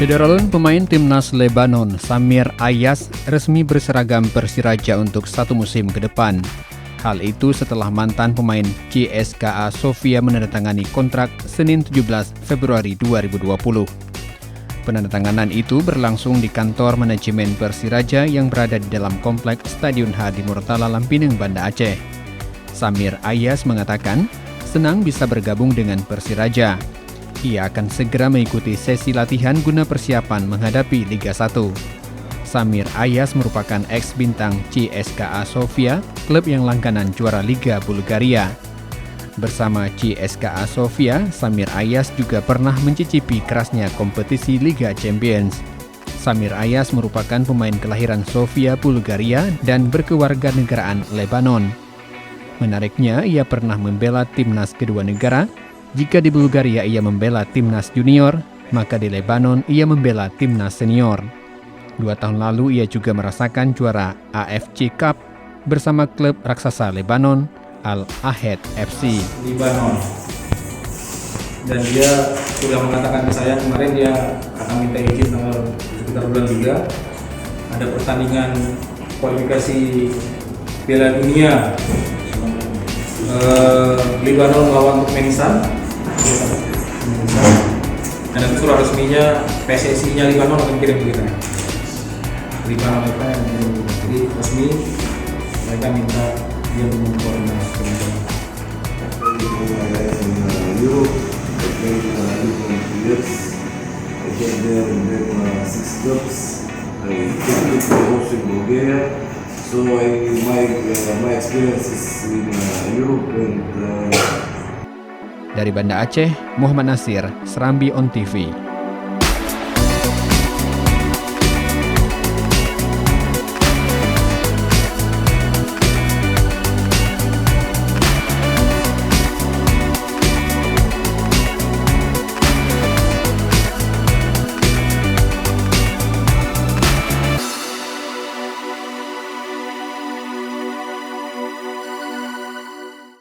Sederalun pemain timnas Lebanon Samir Ayyaz resmi berseragam Persiraja untuk satu musim ke depan. Hal itu setelah mantan pemain CSKA Sofia menandatangani kontrak Senin 17 Februari 2020. Penandatanganan itu berlangsung di kantor manajemen Persiraja yang berada di dalam kompleks Stadion Hadi Murtala Lampinang, Banda Aceh. Samir Ayyaz mengatakan senang bisa bergabung dengan Persiraja. Ia akan segera mengikuti sesi latihan guna persiapan menghadapi Liga 1. Samir Ayyaz merupakan ex-bintang CSKA Sofia, klub yang langganan juara Liga Bulgaria. Bersama CSKA Sofia, Samir Ayyaz juga pernah mencicipi kerasnya kompetisi Liga Champions. Samir Ayyaz merupakan pemain kelahiran Sofia, Bulgaria dan berkewarganegaraan Lebanon. Menariknya, ia pernah membela timnas kedua negara. Jika di Bulgaria ia membela timnas junior, maka di Lebanon ia membela timnas senior. 2 tahun lalu ia juga merasakan juara AFC Cup bersama klub raksasa Lebanon, Al-Ahad FC. Lebanon. Dan dia sudah mengatakan ke saya kemarin dia akan minta izin sekitar bulan 3. Ada pertandingan kualifikasi Piala Dunia Lebanon melawan Turkmenistan. Dan itu surat resminya PSSI-nya Lebanon akan kirim ke kita. Lebanon mereka yang kirim, jadi resmi mereka minta dia mengkoordinasi. Europe, I played in 2 years. I get there and then 6 clubs. I came to host in Bulgaria. So my experience is in Europe and Dari Banda Aceh, Muhammad Nasir, Serambi On TV.